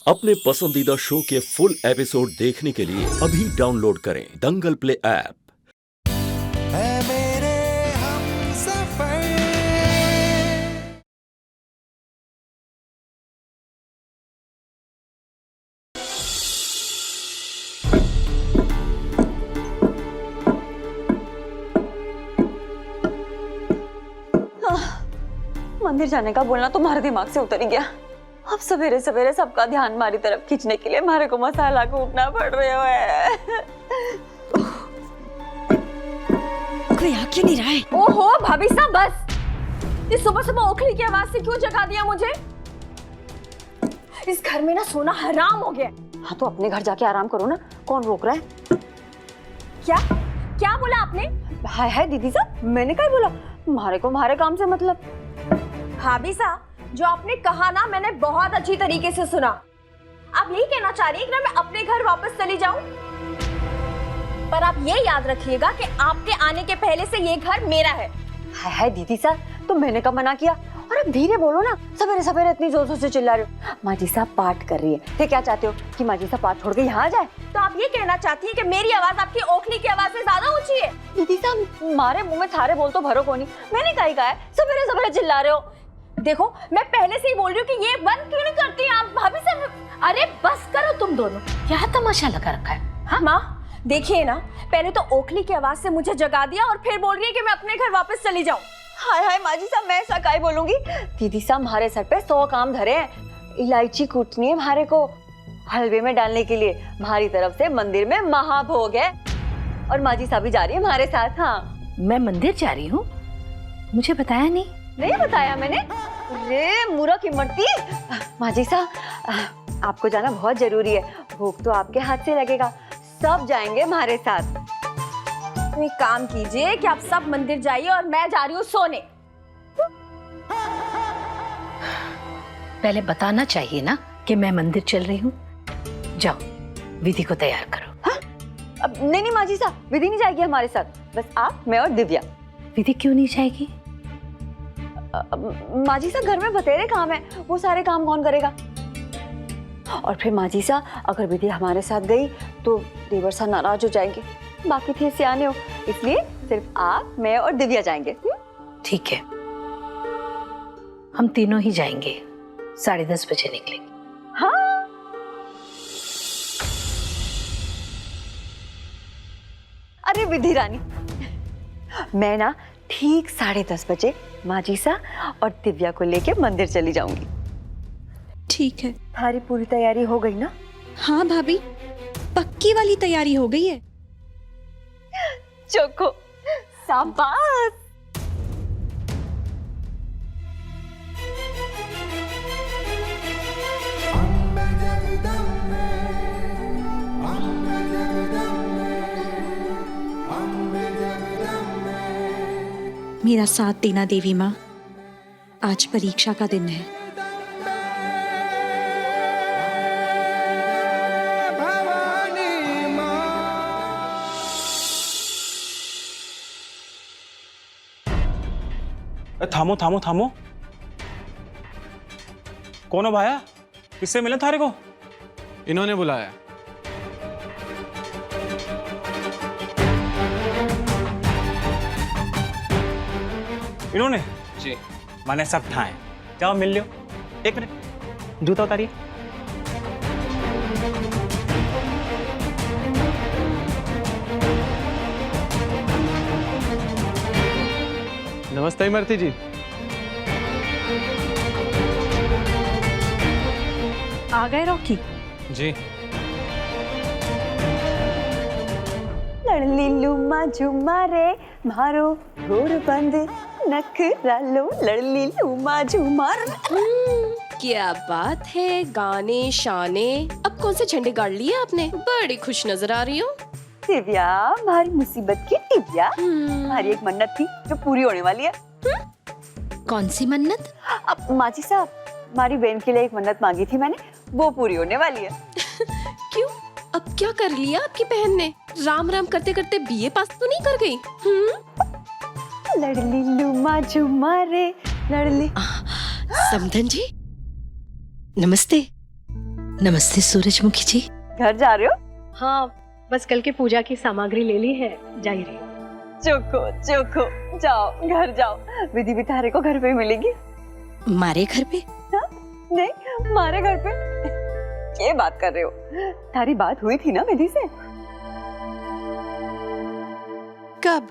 अपने पसंदीदा शो के फुल एपिसोड देखने के लिए अभी डाउनलोड करें दंगल प्ले ऐप। है मेरे हमसफर। मंदिर जाने का बोलना तो हमारे दिमाग से उतर ही गया। अब सवेरे सवेरे सबका ध्यान हमारी तरफ खींचने के लिए हमारे को मसाला कूटना पड़ रहा है। कोई आ क्यों नहीं रहा है? ओहो भाभी साहब बस। इस सुबह सुबह ओखली की आवाज से क्यों जगा दिया मुझे? इस घर में ना सोना हराम हो गया। हाँ तो अपने घर जाके आराम करो ना, कौन रोक रहा है? क्या क्या बोला आपने? हाय हाय दीदी साहब, मैंने क्या बोला? हमारे को हमारे काम से मतलब। भाभी साहब जो आपने कहा ना मैंने बहुत अच्छी तरीके से सुना। आप यही कहना चाह रही हैं कि ना मैं अपने घर वापस चली जाऊं? पर आप ये याद रखिएगा कि आपके आने के पहले से ये घर मेरा है। हाय हाय दीदी साहब, तो मैंने कब मना किया? और अब धीरे बोलो ना, सवेरे सवेरे इतनी जोर से चिल्ला रहे हो। माँ जी साहब पाठ कर रही है, तो क्या चाहते हो कि माँ जी साहब पाठ छोड़ के यहाँ आ जाए? तो आप ये कहना चाहती हैं कि मेरी आवाज आपकी ओखली की आवाज से ज्यादा ऊंची है? दीदी साहब मारे मुंह में थारे बोल तो भरो को नहीं, मैंने कहा है सवेरे सवेरे चिल्ला रहे हो। देखो मैं पहले से ही बोल रही हूँ कि ये बंद क्यों नहीं करती हैं आप भाभी साहब? अरे बस करो तुम दोनों, क्या तमाशा लगा रखा है? हाँ माँ देखिए ना, पहले तो ओखली की आवाज से मुझे जगा दिया और फिर बोल रही है कि मैं अपने घर वापस चली जाऊं। हाय हाय माँ जी साहब, मैं ऐसा काय बोलूंगी? दीदी साहब हमारे सर पे 100 काम धरे हैं। इलायची कूटनी है हमारे को हलवे में डालने के लिए, हमारी तरफ से मंदिर में महाभोग है और माँ जी साहब भी जा रही है हमारे साथ। हाँ मैं मंदिर जा रही हूँ, मुझे बताया नहीं बताया मैंने? अरे मूर्ख इमरती। माँ जी साहब आपको जाना बहुत जरूरी है, भोग तो आपके हाथ से लगेगा, सब जाएंगे हमारे साथ। तुम एक काम कीजिए कि आप सब मंदिर जाइए और मैं जा रही हूँ सोने। पहले बताना चाहिए ना कि मैं मंदिर चल रही हूँ। जाओ विधि को तैयार करो। हाँ? अब नहीं माँ जी साहब, विधि नहीं जाएगी हमारे साथ, बस आप मैं और दिव्या। विधि क्यों नहीं जाएगी? माँ जी साहब घर में बतेरे काम है, वो सारे काम कौन करेगा? और फिर माँ जी साहब अगर विधि हमारे साथ गई तो देवर साहब नाराज हो जाएंगे, बाकी थे सियाने हो, इसलिए सिर्फ आप मैं और दिव्या जाएंगे। ठीक है, हम तीनों ही जाएंगे, 10:30 बजे निकलेंगे। हाँ अरे विधि रानी, मैं ना ठीक 10:30 बजे माँ जी साहब और दिव्या को लेके मंदिर चली जाऊंगी। ठीक है। तुम्हारी पूरी तैयारी हो गई ना? हाँ भाभी, पक्की वाली तैयारी हो गई है। चोको शाबाश। मेरा साथ देना देवी माँ, आज परीक्षा का दिन है। थामो थामो थामो, कौन हो भाया? किससे मिले थारे को? इन्होंने बुलाया। इन्होंने? जी। मैंने सब ठाए, जाओ मिल लियो। एक मिनट, जूता उतारिए। नमस्ते इमरती जी। आ गए रॉकी? जी। लड़ली लुमा झुमा रे मारो गोड़ बंद नखरा लो, लड़ली लुमा झुमा। क्या बात है, गाने शाने, अब कौन से झंडे गाड़ लिए आपने? बड़ी खुश नजर आ रही हो। दिव्या हमारी मुसीबत की दिव्या, हमारी एक मन्नत थी जो पूरी होने वाली है। कौन सी मन्नत? अब माँ जी साहब हमारी बहन के लिए एक मन्नत मांगी थी मैंने, वो पूरी होने वाली है। क्यों, अब क्या कर लिया आपकी बहन ने? राम राम करते करते बीए पास तो नहीं कर गई? लड़ली लुमा झुमा रे लड़ली। समधन जी नमस्ते। नमस्ते सूरजमुखी जी। घर जा रहे हो? हाँ, बस कल के पूजा की सामग्री ले ली है, जा ही रही हूँ। चुको चुको, जाओ घर जाओ। विधि भी तारे को घर पे ही मिलेगी। मारे घर पे? नहीं, हमारे घर पे। ये बात कर रहे हो? तारी बात हुई थी ना विधि से? कब?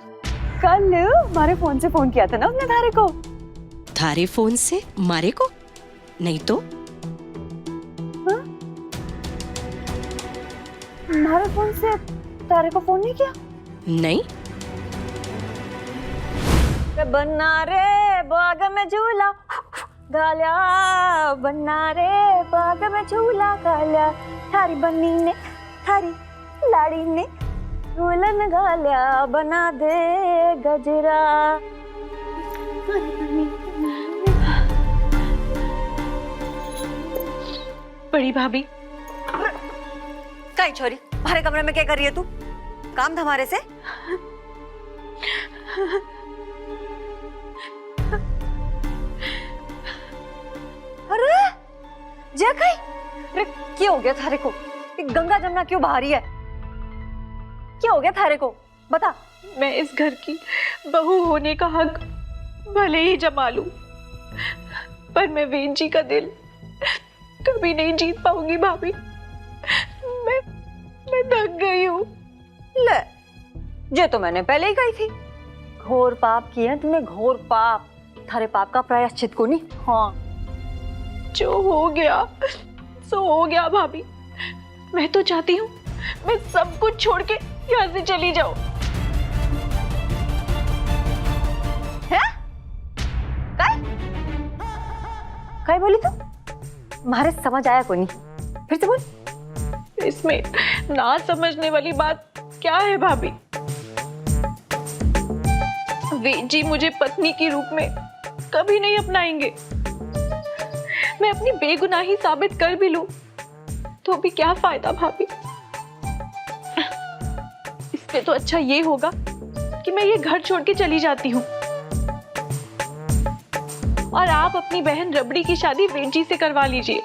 कल हमारे फोन से फोन किया था ना उसने तारे को। थारे फोन से मारे को? नहीं तो हमारे फोन से तारे को फोन नहीं किया? नहीं। बन्ना रे बाग में झूला गालिया, बन्ना रे बाग में झूला गालिया, थारी बन्नी ने थारी लाड़ी ने झूलन गालिया, बना दे गजरा। बड़ी भाभी। कहीं छोरी, हमारे कमरे में क्या कर रही है तू? काम था हमारे से? अरे जय कहीं, अरे क्या हो गया थारे को? गंगा जमुना क्यों बहा रही है? क्या हो गया थारे को? बता। मैं इस घर की बहू होने का हक भले ही जमा लूं, पर मैं वेद जी का दिल कभी नहीं जीत पाऊंगी भाभी। मैं थक गई हूँ। ले, ये तो मैंने पहले ही कही थी। घोर पाप किया है तूने, घोर पाप। थारे पाप का प्रायश्चित को नहीं। हाँ, जो हो गया सो हो गया भाभी। मैं तो चाहती हूँ मैं सब कुछ छोड़ के यहाँ से चली जाऊँ। क्या बोली तू? तुम्हारे समझ आया को नहीं? फिर से बोल। इसमें ना समझने वाली बात क्या है भाभी? वेद जी मुझे पत्नी के रूप में कभी नहीं अपनाएंगे। मैं अपनी बेगुनाही साबित कर भी लूं तो भी क्या फायदा भाभी? इससे तो अच्छा ये होगा कि मैं ये घर छोड़ के चली जाती हूँ और आप अपनी बहन रबड़ी की शादी वेद जी से करवा लीजिए।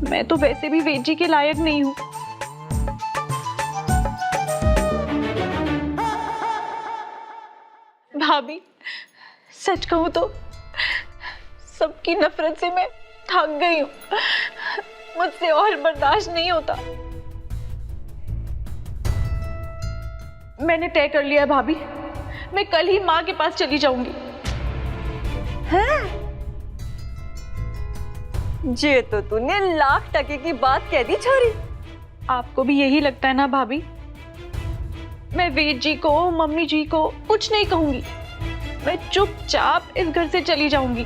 मैं तो वैसे भी वेद जी के लायक नहीं हूँ। भाभी, सच कहूँ तो सबकी नफरत से मैं थक गई हूँ। मुझसे और बर्दाश्त नहीं होता। मैंने तय कर लिया है भाभी, मैं कल ही माँ के पास चली जाऊंगी। ये तो तूने लाख टके की बात कह दी छोरी। आपको भी यही लगता है ना भाभी? मैं वेद जी को, मम्मी जी को कुछ नहीं कहूंगी। मैं चुपचाप इस घर से चली जाऊंगी।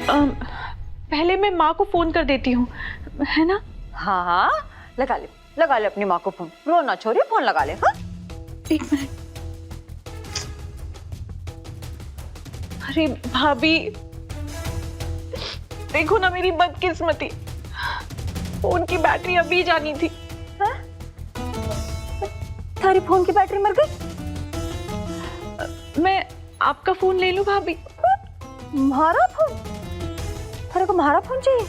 पहले मैं माँ को फोन कर देती हूँ, है ना? हाँ हाँ, लगा ले अपनी माँ को फोन। रो ना छोरी, फोन लगा ले। हाँ? एक मिनट। अरे भाभी, देखो ना मेरी बदकिस्मती, फोन की बैटरी अभी जानी थी। हाँ? थारी फोन की बैटरी मर गई? मैं आपका फोन ले लूं भाभी? तुम्हारा फोन? थारे को हमारा फोन चाहिए?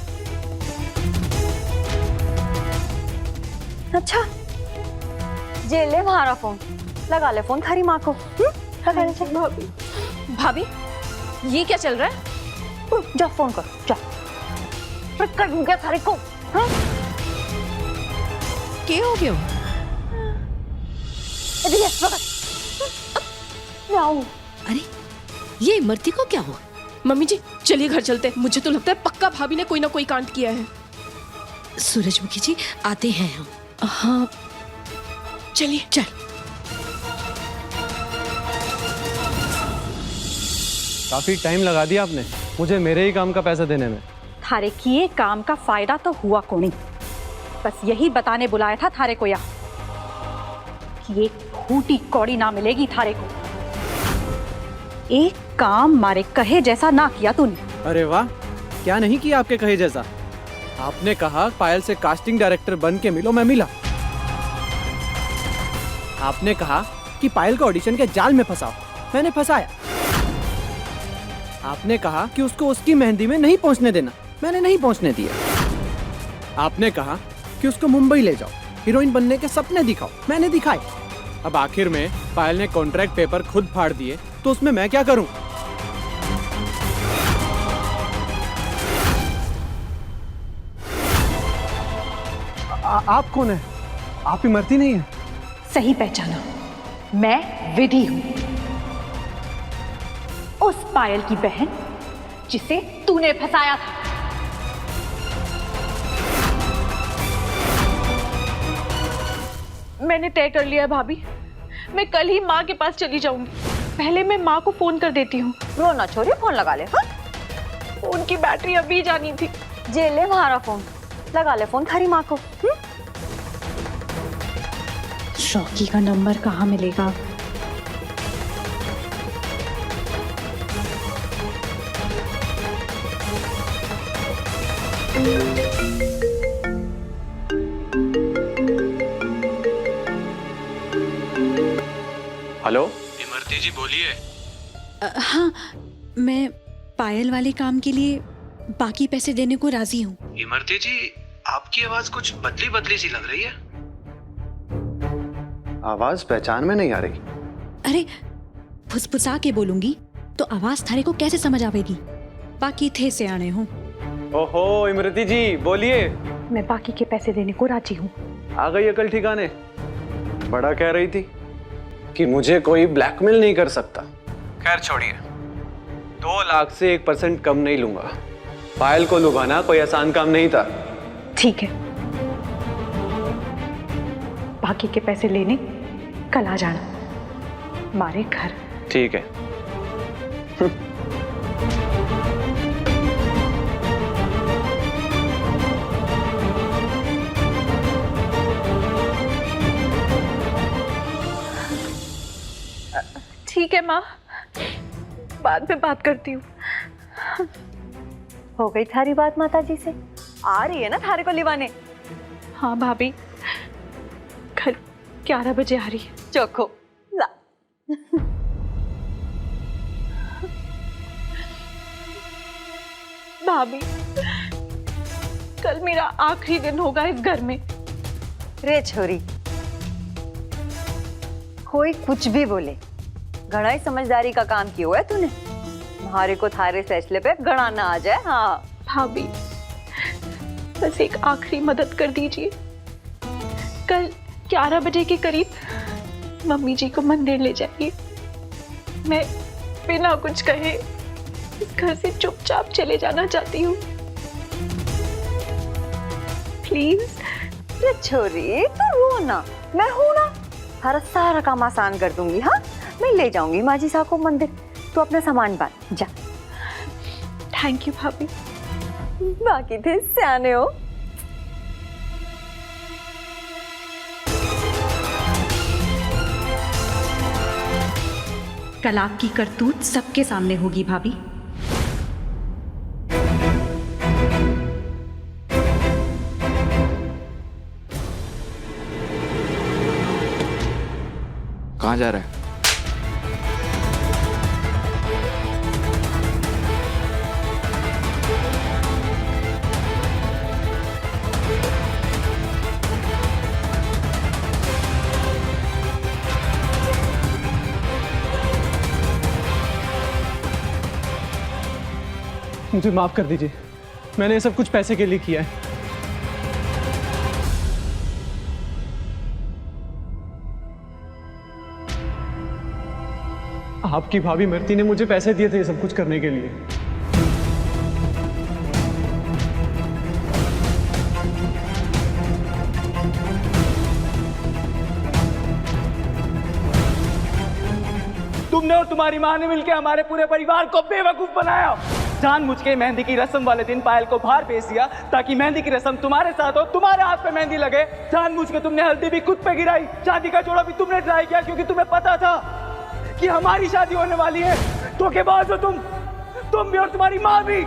अच्छा, जे ले हमारा फोन, लगा ले फोन थारी माँ को। लगा ले भाभी। भाभी, ये क्या चल रहा है? जा फोन कर, जा। मैं कर दूंगा थारे को। हाँ? क्या हो गया? अरे ये इमरती को क्या हुआ? मम्मी जी चलिए घर चलते हैं। मुझे तो लगता है पक्का भाभी ने कोई ना कोई कांड किया है। सूरजमुखी जी आते हैं हम। हाँ चलिए। चल। काफी टाइम लगा दिया आपने मुझे मेरे ही काम का पैसा देने में। थारे किए काम का फायदा तो हुआ को नहीं। बस यही बताने बुलाया था थारे को यहाँ कि एक फूटी कौड़ी ना मिलेगी थारे को। एक काम मारे कहे जैसा ना किया तूने। अरे वाह, क्या नहीं किया आपके कहे जैसा। आपने कहा पायल से कास्टिंग डायरेक्टर बन के मिलो, मैं मिला। आपने कहा कि पायल को ऑडिशन के जाल में फंसाओ, मैंने फंसाया। आपने कहा कि उसको उसकी मेहंदी में नहीं पहुंचने देना, मैंने नहीं पहुंचने दिया। आपने कहा कि उसको मुंबई ले जाओ, हीरोइन बनने के सपने दिखाओ, मैंने दिखाए। अब आखिर में पायल ने कॉन्ट्रैक्ट पेपर खुद फाड़ दिए, तो उसमें मैं क्या करूं? आप कौन है? आप इमरती नहीं है? सही पहचाना, मैं विधि हूं, उस पायल की बहन जिसे तूने फंसाया था। मैंने तय कर लिया है भाभी, मैं कल ही माँ के पास चली जाऊंगी। पहले मैं माँ को फोन कर देती हूँ। रो ना छोरी, फोन लगा ले। हाँ? फोन की बैटरी अभी जानी थी। जेल ले हमारा फोन, लगा ले फोन थारी माँ को। शौकी का नंबर कहाँ मिलेगा? हेलो, इमरती जी बोलिए। हाँ, मैं पायल वाले काम के लिए बाकी पैसे देने को राजी हूँ। इमरती जी, आपकी आवाज कुछ बदली बदली सी लग रही है। आवाज पहचान में नहीं आ रही। अरे फुसफुसा के बोलूंगी तो आवाज थारे को कैसे समझ आवेगी? बाकी थे से आने हो। ओहो इमरती जी बोलिए। मैं बाकी के पैसे देने को राजी हूँ। आ गई अकल ठिकाने। बड़ा कह रही थी कि मुझे कोई ब्लैकमेल नहीं कर सकता। खैर छोड़िए, 2 लाख से 1% कम नहीं लूंगा। पायल को लुभाना कोई आसान काम नहीं था। ठीक है, बाकी के पैसे लेने कल आ जाना हमारे घर। ठीक है। ठीक है माँ, बाद में बात करती हूँ। हो गई थारी बात माता जी से? आ रही है ना थारे को लिवाने? हाँ भाभी, कल 11 बजे आ रही है। चोखो ला। भाभी, कल मेरा आखिरी दिन होगा इस घर में। रे छोरी, कोई कुछ भी बोले, घना ही समझदारी का काम किया हुआ है तूने। हमारे को थारे फैसले पे गणा ना आ जाए। हाँ भाभी, बस एक आखिरी मदद कर दीजिए। कल 11 बजे के करीब मम्मी जी को मंदिर ले जाइए। मैं बिना कुछ कहे इस घर से चुपचाप चले जाना चाहती हूँ। प्लीज। रे छोरी, तू रो ना, मैं हूं ना, हर सारा काम आसान कर दूंगी। हाँ, मैं ले जाऊंगी माँ जी साहब को मंदिर। तू अपना सामान बांध जा। थैंक यू भाभी। बाकी थे सियाने हो। कल आपकी करतूत सबके सामने होगी भाभी। कहाँ जा रहा है? मुझे माफ कर दीजिए, मैंने ये सब कुछ पैसे के लिए किया है। आपकी भाभी इमरती ने मुझे पैसे दिए थे ये सब कुछ करने के लिए। तुमने और तुम्हारी माँ ने मिलकर हमारे पूरे परिवार को बेवकूफ बनाया। जानबूझ के मेहंदी की रस्म वाले दिन पायल को बाहर भेज दिया ताकि मेहंदी की रस्म तुम्हारे साथ हो, तुम्हारे हाथ पे मेहंदी लगे। जानबूझ के तुमने हल्दी भी खुद पे गिराई, शादी का जोड़ा भी तुमने ट्राई किया क्योंकि तुम्हें पता था कि हमारी शादी होने वाली है। धोखेबाज हो तुम भी और तुम्हारी माँ भी।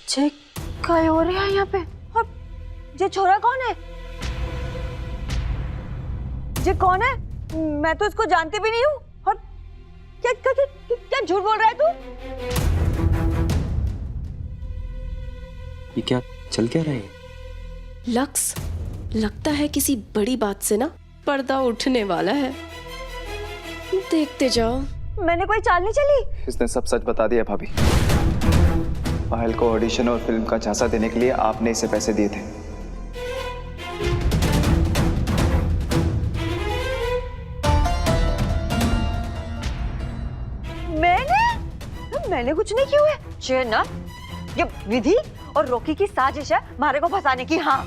जे काय हो रहा है यहाँ पे? और ये छोरा कौन है? ये कौन है? मैं तो इसको जानती भी नहीं हूँ। और क्या क्या क्या, क्या झूठ बोल रहा है तू? ये क्या चल क्या रहा है? लक्स, लगता है किसी बड़ी बात से ना पर्दा उठने वाला है। देखते जाओ। मैंने कोई चाल नहीं चली। इसने सब सच बता दिया भाभी। पायल को ऑडिशन और फिल्म का झांसा देने के लिए आपने इसे पैसे दिए थे। मैंने कुछ नहीं किया है। ये ना, ये विधि और रॉकी की साजिश है मारे को फंसाने की। हाँ,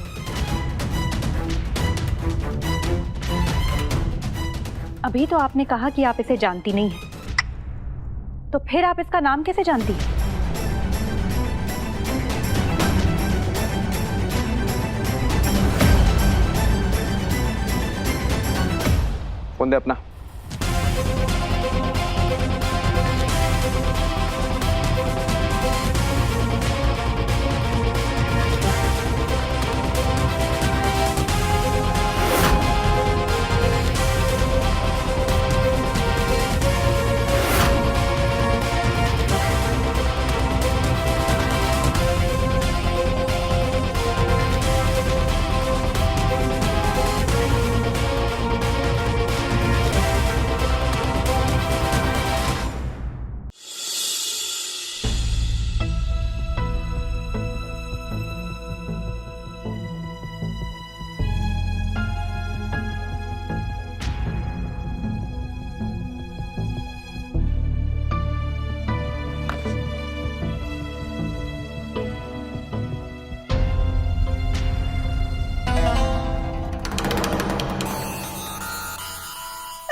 अभी तो आपने कहा कि आप इसे जानती नहीं हैं, तो फिर आप इसका नाम कैसे जानती हैं? फोन दे अपना।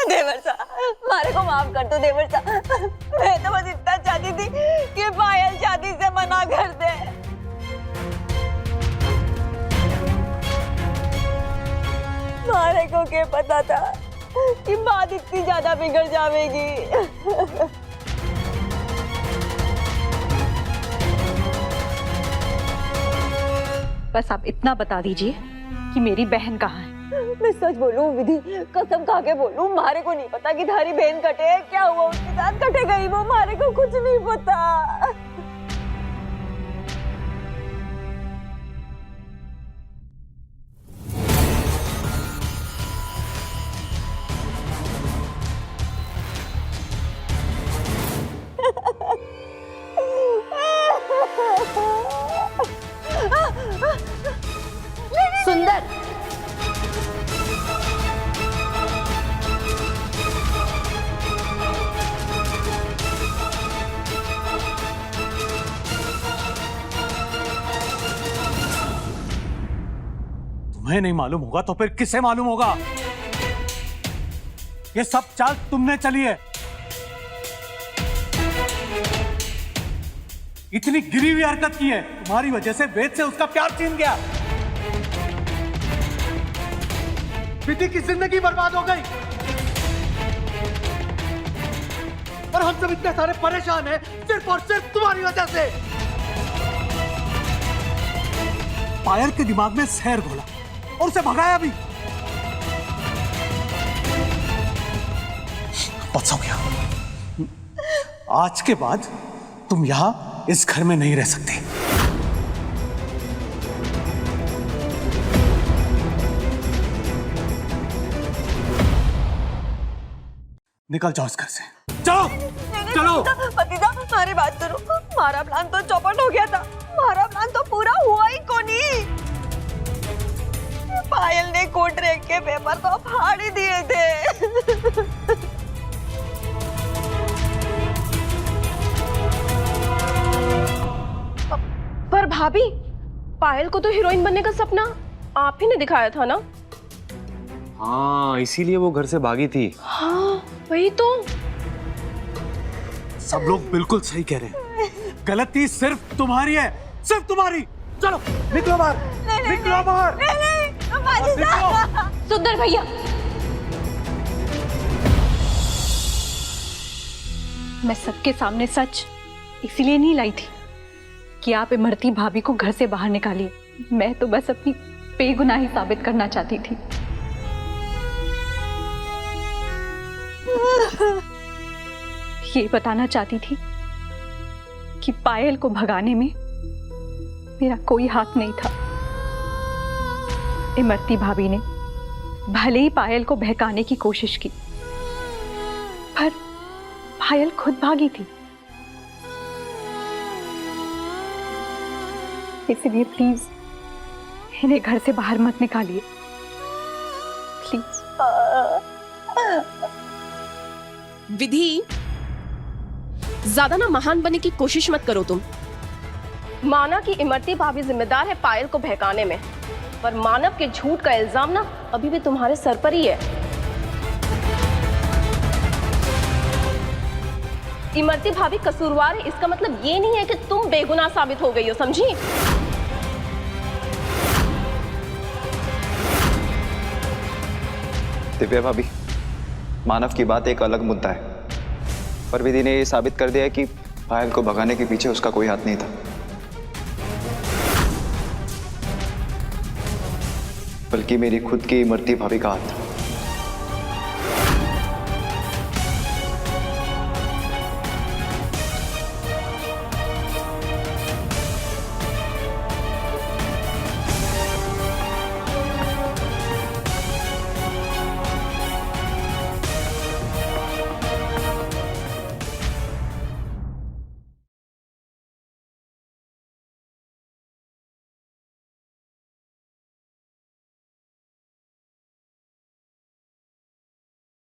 देवर साहब, मारे को माफ कर दो देवर साहब। मैं तो बस इतना चाहती थी कि पायल शादी से मना कर दे। मारे को क्या पता था कि बात इतनी ज्यादा बिगड़ जाएगी। बस आप इतना बता दीजिए कि मेरी बहन कहाँ है। मैं सच बोलूं विधि, कसम खा के बोलूं, मारे को नहीं पता कि थारी बहन कटे है। क्या हुआ उसके साथ? कटे गई वो, मारे को कुछ नहीं पता। सुंदर, तुम्हें नहीं मालूम होगा तो फिर किसे मालूम होगा? ये सब चाल तुमने चली है। इतनी गिरी हुई हरकत की है, तुम्हारी वजह से वेद से उसका प्यार छीन गया। विधि की जिंदगी बर्बाद हो गई और हम सब इतने सारे परेशान हैं सिर्फ और सिर्फ तुम्हारी वजह से। पायल के दिमाग में जहर घोला और उसे भगाया भी। बस हो गया। आज के बाद तुम यहां इस घर में नहीं रह सकते। निकल जाओ इस घर से। चलो चलो। पतिदा, हमारी बात सुनो। हमारा प्लान तो चौपट हो गया था। हमारा प्लान तो पूरा हुआ ही को नहीं। पायल ने कोर्ट रैंक के पेपर तो फाड़ ही दिए थे। पर भाभी, पायल को तो हीरोइन बनने का सपना आप ही ने दिखाया था ना? हाँ, इसीलिए वो घर से भागी थी। हाँ, वही तो। सब लोग बिल्कुल सही कह रहे हैं। गलती सिर्फ तुम्हारी है, सिर्फ तुम्हारी। चलो निकलो बाहर, निकलो बाहर। सुंदर भैया, मैं सबके सामने सच इसीलिए नहीं लाई थी कि आप इमरती भाभी को घर से बाहर निकालिए। मैं तो बस अपनी बेगुनाही साबित करना चाहती थी। ये बताना चाहती थी कि पायल को भगाने में मेरा कोई हाथ नहीं था। इमरती भाभी ने भले ही पायल को बहकाने की कोशिश की, पर पायल खुद भागी थी। इसलिए प्लीज इन्हें घर से बाहर मत निकालिए, प्लीज। विधि, ज्यादा ना महान बनने की कोशिश मत करो तुम। माना कि इमरती भाभी जिम्मेदार है पायल को बहकाने में, पर मानव के झूठ का इल्जाम ना अभी भी तुम्हारे सर पर ही है। इमरती भाभी कसूरवार है, इसका मतलब ये नहीं है कि तुम बेगुनाह साबित हो गई हो, समझी? दिव्या भाभी, मानव की बात एक अलग मुद्दा है, पर विधि ने ये साबित कर दिया है कि पायल को भगाने के पीछे उसका कोई हाथ नहीं था, बल्कि मेरी खुद की इमरती भाभी का हाथ था।